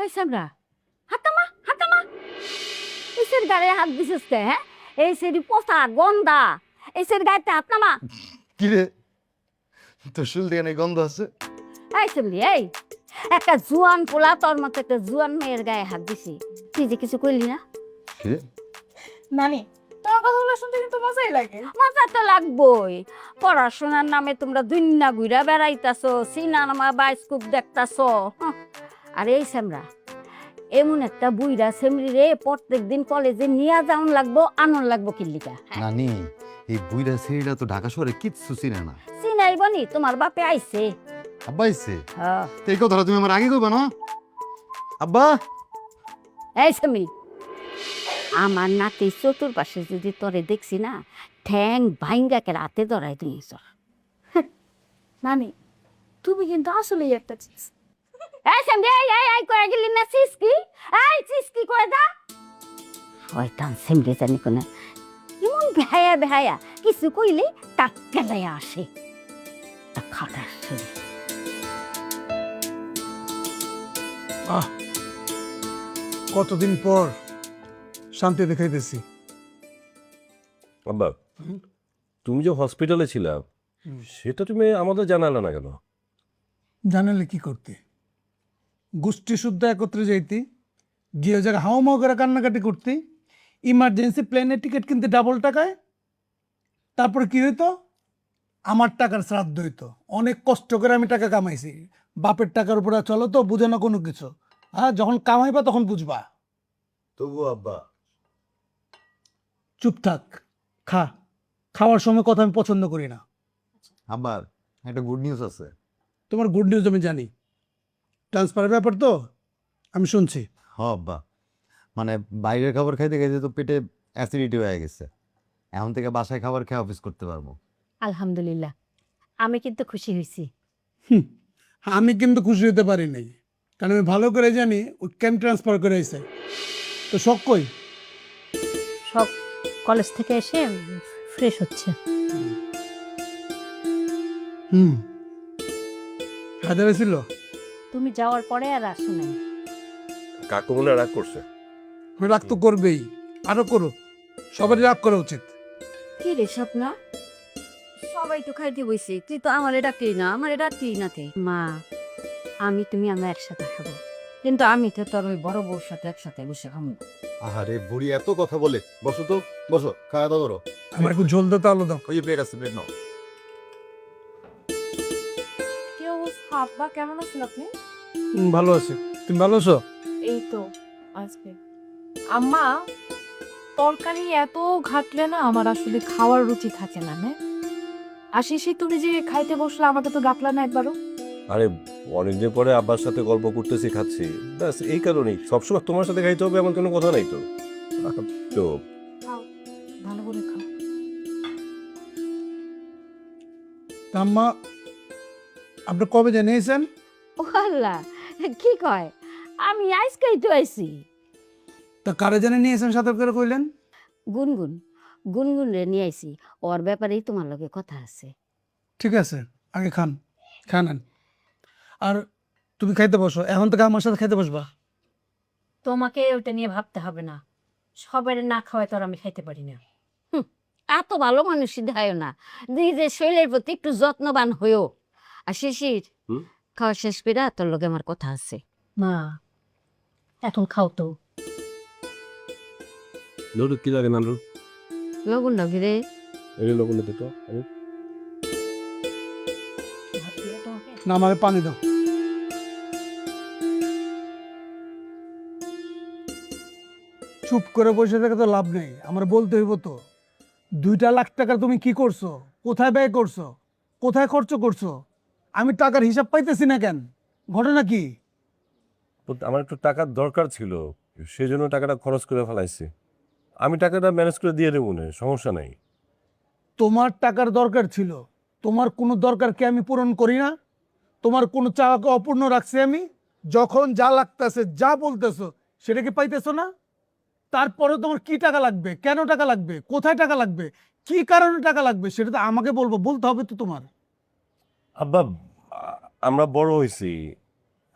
এই সামরা হাতামা হাতামা এসের গায়ে হাত দিছিস তে হ্যাঁ এই সেরি পোষা গন্ধা এসের গায়েতে হাত নামা কি রে তোর শুল দিয়ে অনেক গন্ধ আছে। এই সামলি এই একটা জুয়ান পোলা তোর মতো একটা জুয়ান মেয়ের গায়ে হাত দিছি তুই যে কিছু কইলি না কি রে? নানি তোমার কথাগুলো শুনতে কিন্তু মজাই লাগে। মজা তো লাগবই পড়াশোনার নামে তোমরা দুনিয়া ঘুরা বেড়াইতাছো সিনেমা বায়োস্কোপ দেখতাছো আর এই সামরা এমন একটা বুইরা সেমরি রে প্রত্যেক দিন কলেজে নিয়ে যাওন লাগবো আনন্দ লাগবো কিল্লিকা নানি এই বুইরা ছেড়িটা তো ঢাকা শহরে কিচ্ছু চিনে না। চিনাইব নি তোমার বাপে আইছে আব্বা আইছে? হ্যাঁ। তো এই কথাটা তুমি আমার আগে কইবা না আব্বা। এই সেমরি আমার নাতি চতুর্পাশে যদি তোরে দেখছি না ঠ্যাং ভাইঙ্গাকে রাতে ধরাই দিয়েছ নানি তুমি কিন্তু আসলেই একটা চিজ। এই সেমরি এই কয়ে গেলি না সিসকি এই সিসকি কয়ে দা শয়তান সেমরি জানি কোনে এমন বেহায়া বেহায়া কিছু কইলে টাক্কা যায় আসে তা খাটার শরীর কতদিন পর শান্তি দেখাইতেছি। আব্বা তুমি যে হসপিটালে ছিলা সেটা তুমি আমাদের জানালে না কেন? জানালে কি করতে? গোষ্ঠী শুদ্ধ একত্রে যাইতি, গিয়ে ওই জায়গায় হাওয়া মাও করে কান্নাকাটি করতে, ইমার্জেন্সি প্লেনের টিকিট কিনতে ডাবল টাকায়। তারপরে কি হইতো? আমার টাকার শ্রাদ্ধ হইতো। অনেক কষ্ট করে আমি টাকা কামাইছি, বাপের টাকার উপরে চলো তো, বুঝে না কোনো কিছু। হ্যাঁ, যখন কামাইবা তখন বুঝবা। তবু আব্বা চুপ থাক, খা। খাওয়ার সময় কথা আমি পছন্দ করি না। আব্বার একটা গুড নিউজ আছে। তোমার গুড নিউজ আমি জানি, ট্রান্সফারের ব্যাপার তো আমি শুনছি। হ আব্বা, মানে বাইরের খাবার খাইতে খাইতে তো পেটে অ্যাসিডিটি হয়ে গেছে। এখন থেকে বাসায় খাবার খেয়ে অফিস করতে পারবো। আলহামদুলিল্লাহ আমি কিন্তু খুশি হয়েছি আমি কিন্তু খুশি হতে পারি নাই, কারণ আমি ভালো করে জানি ওই কেন ট্রান্সফার করে আইছে। তো শখ কই? সব কলেজ থেকে এসে ফ্রেশ হচ্ছে। হাজারে ছিল। তুমি যাওয়ার পরে আর আসো নাই। কাকু মনে হয় রাগ করছে। রাগ তো করবেই, আরো করো, সবারই রাগ করা উচিত। কি রে স্বপ্না সবাই তো খাইতে বইছে তুই তো আমার ডাকলি না আমার ডাকলি না তে মা আমি তুমি আমরা একসাথে খাবো কিন্তু আমি তো তোর ওই বড় বউর সাথে একসাথে বসে খাবো আহারে বুড়ি এত কথা বলে, বসো তো বসো, খাওয়া দাওয়া করো। আমার একটু ঝোল দিতে আলো দাও। ওই যে প্লেট আছে, প্লেট নাও। কি অবস্থা আব্বা, কেমন আছেন আপনি? ভালো আছে, তুমি ভালো আছো? এই তো আজকে আম্মা তরকারি এত ঘাটলে না আমার আসলে খাওয়ার রুচি থাকে না। আর শেষে তুমি যে খাইতে বসলে আমাকে তো ডাকলা না একবারও। আরে অনেকদিন পরে আব্বার সাথে গল্প করতেছি, খাচ্ছি, ব্যাস এই কারণেই। সবসময় তোমার সাথে খাইতে হবে এমন কোনো কথা নাই তো। তো খাও, ভালো করে খাও। আম্মা আপনি কবে জানিয়েছেন? ও আল্লাহ কি কয় আমি আজকেই তো আইছি তা কারে জানে নিয়েছেন সাথে করে কইলেন? গুনগুন গুনগুন রে নিয়ে আইছি ওর ব্যাপারেই তোমার লগে কথা আছে ঠিক আছে, আগে খান, খান। আর তুমি খাইতে বসো, এখন থেকে আমার সাথে খাইতে বসবা। তোমাকে ওটা নিয়ে ভাবতে হবে না, সবাই না খাওয়ায় তো আর আমি খাইতে পারি না। এত ভালো মানুষ দেখায় না নিজের শরীরের প্রতি একটু যত্নবান হয়েও আর শিশির হুম? খাওয়া শেষ করে তোর লগে আমার কথা আছে মা এখন খাও তো। লড়ু কি লাগে নানু? লগুন লগে রে এই লবণ দিতে তো ভাত দিয়ে তোমাকে না, আমাকে পানি দাও। চুপ করে বসে থেকে তো লাভ নেই, আমার বলতে হইব তো। 2 লাখ টাকা তুমি কি করছো, কোথায় ব্যয় করছো, কোথায় খরচ করছো? আমি টাকার হিসাব পাইতেছি না কেন? ঘটনা কি? আমার একটু টাকার দরকার ছিল, সেই জন্য টাকাটা খরচ করে ফেলাইছি। আমি টাকাটা ম্যানেজ করে দিয়ে দেবো না, সমস্যা নাই। তোমার টাকার দরকার ছিল, তোমার কোনো দরকারকে আমি পূরণ করি না? তোমার কোনো চাওয়াকে অপূর্ণ রাখছি আমি? যখন যা লাগতেছে, যা বলতেছো সেটা কি পাইতেছো না? তারপরে তোমার কি টাকা লাগবে, কেন টাকা লাগবে, কোথায় টাকা লাগবে, কি কারণে টাকা লাগবে সেটা তো আমাকে বলতে হবে তো তোমার। আব্বা আমরা বড় হয়েছি,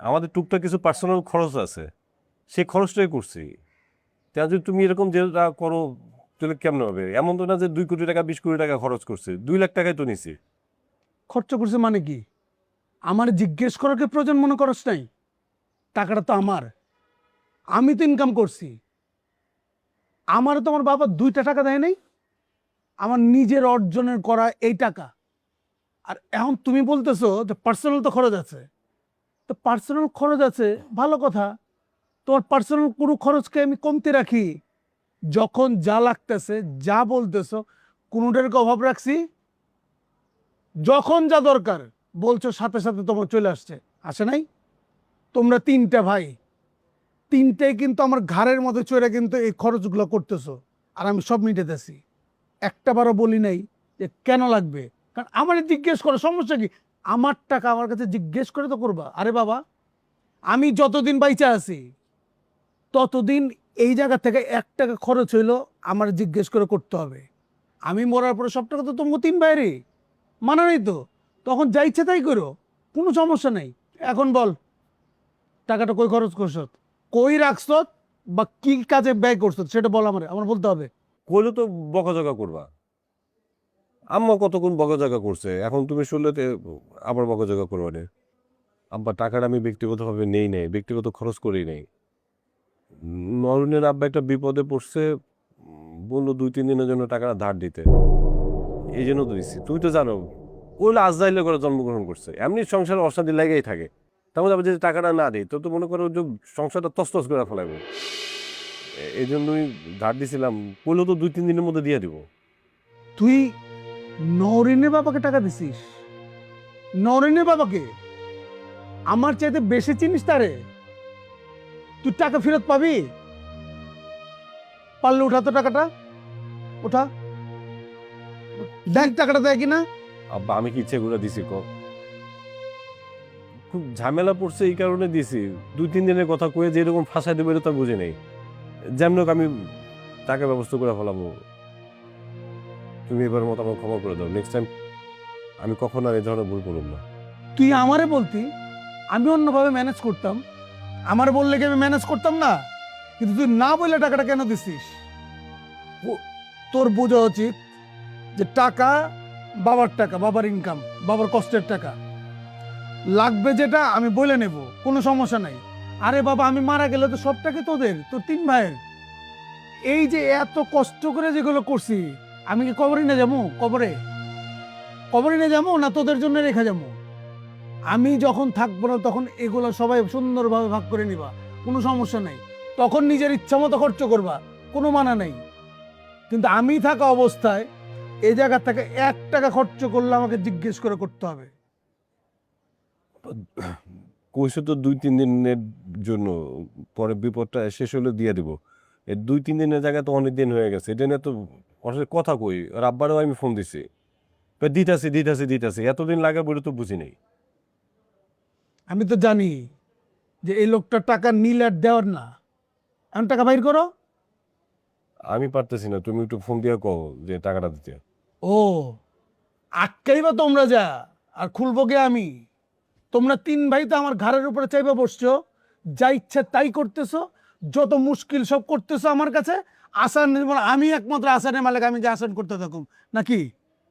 আমাদের টুকটাক কিছু পার্সোনাল খরচ আছে, সেই খরচটাই করছি। তা যদি তুমি এরকম যেটা করো তাহলে কেমন হবে? এমন তো না যে 2 কোটি টাকা 20 কোটি টাকা খরচ করছি, 2 লাখ টাকাই তো নিছি। খরচ করছে মানে কি? আমার জিজ্ঞেস করার কি প্রয়োজন মনে করস নাই? টাকাটা তো আমার, আমি তো ইনকাম করছি। আমারও তো আমার বাবা 2টা টাকা দেয় নাই, আমার নিজের অর্জনের করা এই টাকা। আর এখন তুমি বলতেছো যে পার্সোনাল তো খরচ আছে, তো পার্সোনাল খরচ আছে ভালো কথা, তোমার পার্সোনাল কোনো খরচকে আমি কমতে রাখি? যখন যা লাগতেছে যা বলতেছো কোনোটার কি অভাব রাখছি? যখন যা দরকার বলছো সাথে সাথে তোমার চলে আসছে, আসে নাই? তোমরা 3টে ভাই, 3টেই কিন্তু আমার ঘাড়ের মধ্যে চড়ে কিন্তু এই খরচগুলো করতেছো, আর আমি সব মিটেতেছি। একটাবারও বলি নাই যে কেন লাগবে, কারণ আমার জিজ্ঞেস করো, সমস্যা কি? আমার টাকা আমার কাছে জিজ্ঞেস করে তো করবা। আরে বাবা, আমি যতদিন বাইচা আছি ততদিন এই জায়গা থেকে 1 টাকা খরচ হইলো আমার জিজ্ঞেস করে করতে হবে। আমি মরার পরে সব টাকা তো তোমাকে 3 ভাইরে মানা নেই তো, তখন যা ইচ্ছে তাই করো, কোনো সমস্যা নেই। এখন বল, টাকাটা কই খরচ করছ, কই রাখছ, বা কি কাজে ব্যয় করছ সেটা বল, আমার বলতে হবে। কইলে তো বকাঝকা করবা। আম্মা কতক্ষণ বকাঝকা করছে, এখন তুমি শুনলে তো আবার বকাঝকা করবা না। আব্বা টাকাটা আমি ব্যক্তিগতভাবে নেই নাই, ব্যক্তিগত খরচ করেই নাই। নরুনের আব্বা একটা বিপদে পড়ছে, বললো 2-3 দিনের জন্য টাকাটা ধার দিতে, এই জন্য তো দিচ্ছি। তুমি তো জানো ওইগুলো আজরাইলে করে জন্মগ্রহণ করছে, এমনি সংসারে অশান্তি লেগেই থাকে। তেমন আবার যদি টাকাটা না দিই তো তো মনে করো যে সংসারটা তছতছ করে ফেলাবে। এই জন্যই ধার দিছিলাম, বললো তো 2-3 দিনের মধ্যে দিয়ে দিব। তুই নরিনের বাবাকে টাকা দিছিস? নরিনের বাবাকে? আমার চাইতে বেশি চিনিস তারে? তুই টাকা ফেরত পাবি? পারলে উঠা তো টাকাটা, ওঠা, দেখ টাকাটা দেয় কিনা। আব্বা আমি কি ইচ্ছে করে দিছি খুব ঝামেলা পড়ছে এই কারণে দিছি। 2-3 দিনের কথা কয়ে যে এরকম ফাঁসাই দেবো এটা তো বুঝি নেই। যেমন হোক আমি টাকা ব্যবস্থা করে ফেলাবো। তুমি এবার মতো আমার ক্ষমা করে দাও, নেক্সট টাইম আমি কখনো আর এই ধরনের ভুল করব না। তুই আমারে বলতি, আমি অন্যভাবে ম্যানেজ করতাম। আমার বললে কি আমি ম্যানেজ করতাম না? কিন্তু তুই না বললে টাকাটা কেন দিছিস? তোর বোঝা উচিত যে টাকা বাবার টাকা, বাবার ইনকাম, বাবার কষ্টের টাকা। লাগবে যেটা আমি বলে নেব, কোনো সমস্যা নাই। আরে বাবা, আমি মারা গেলে তো সব টাকা তোদের, তোর 3 ভাইয়ের। এই যে এত কষ্ট করে যেগুলো করছি, আমি কি কবরে নিয়ে যাবো? কবরে নিয়ে যাবো না তোদের জন্য রেখে যাবো? আমি যখন থাকবো না তখন এগুলো সবাই সুন্দরভাবে ভাগ করে নিবা, কোনো সমস্যা নাই। তখন নিজের ইচ্ছা মতো খরচ করবা, কোনো মানা নেই। কিন্তু আমি থাকা অবস্থায় এই জায়গা থেকে 1 টাকা খরচ করলে আমাকে জিজ্ঞেস করে করতে হবে। কইছে তো 2-3 দিনের জন্য, পরে বিপদটা শেষ হলে দিয়ে দিব। এই 2-3 দিনের জায়গায় তো অনেক দিন হয়ে গেছে, এটা নিয়ে তো ওর সাথে কথা কই, আর আব্বারও আমি ফোন দিছি, দিতাছি এতদিন লাগে বলে তো বুঝি নেই। আমি তো জানি যে এই লোকটা টাকা নিল আর দেওয়ার না, এখন টাকা বাইর করো। আমি পারতেছি না, তুমি একটু ফোন দিয়ে কও যে টাকাটা দিতে। ও, আটকাইবা তোমরা যা, আর খুলবো গে আমি? তোমরা 3 ভাই তো আমার ঘাড়ের উপরে চাইবা বসছো, যা ইচ্ছা তাই করতেছো, যত মুশকিল সব করতেছো আমার কাছে। আসান, আমি একমাত্র আসানের মালিক, আমি যে আসান করতে থাকুম নাকি?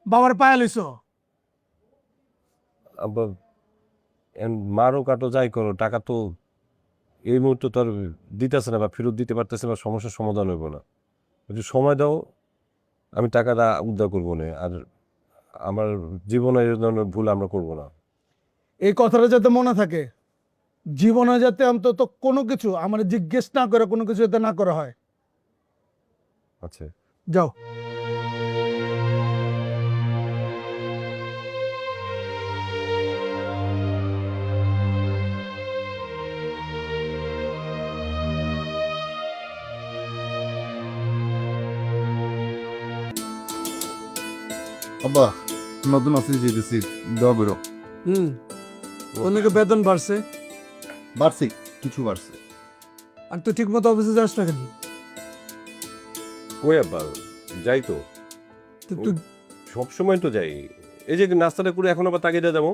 বাবার পায়া লইছো? আব্বা মারো কাটো যাই করো, টাকা তো এই মুহূর্তে তো আর দিতেছে না বা ফেরত দিতে পারতেছে না, সমস্যার সমাধান হইব না। একটু সময় দাও, আমি টাকাটা উদ্ধার করবো না, আর আমার জীবনে এই ধরনের ভুল আমরা করবো না। এই কথাটা যাতে মনে থাকে, জীবনে যাতে অন্তত কোনো কিছু আমার জিজ্ঞেস না করে কোনো কিছু যাতে না করা হয়। আচ্ছা যাও। আব্বা নতুন অফিস যেতেছি, দেওয়া বেরো। অনেকে বেতন বাড়ছে, বাড়ছি, কিছু বাড়ছে। আর তুই ঠিক মতো অফিসে যাস না কেন? কই আব্বা, যাই তো, তুই সবসময় তো যাই। এই যে নাস্তাটা করে এখন আবার তাগিদা যাবো।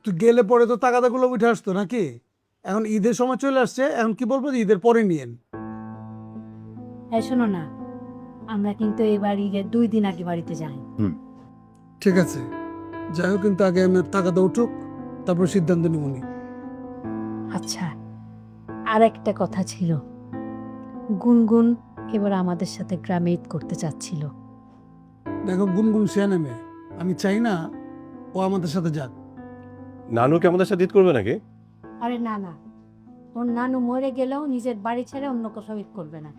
তুই গেলে পরে তো তাগাদাগুলো উঠে আসতো নাকি? এখন ঈদের সময় চলে আসছে, এখন কি বলবো যে ঈদের পরে নিয়েন। হ্যাঁ শোনো না, আমরা কিন্তু এবার ঈদের 2 দিন আগে বাড়িতে যাই। ঠিক আছে, যাই হোক, কিন্তু আগে আমার টাকাটা উঠুক, তারপর সিদ্ধান্ত নিবনি। আচ্ছা, আর একটা কথা ছিল, গুনগুন এবার আমাদের সাথে গ্রামে ঈদ করতে চাচ্ছিল। দেখো গুনগুন শিয়ানে মেয়ে, আমি চাই না ও আমাদের সাথে যাক। নানুকে আমাদের সাথে ঈদ করবে নাকি? আরে না না, ওর নানু মরে গেলেও নিজের বাড়ি ছেড়ে অন্য কোথাও ঈদ করবে না,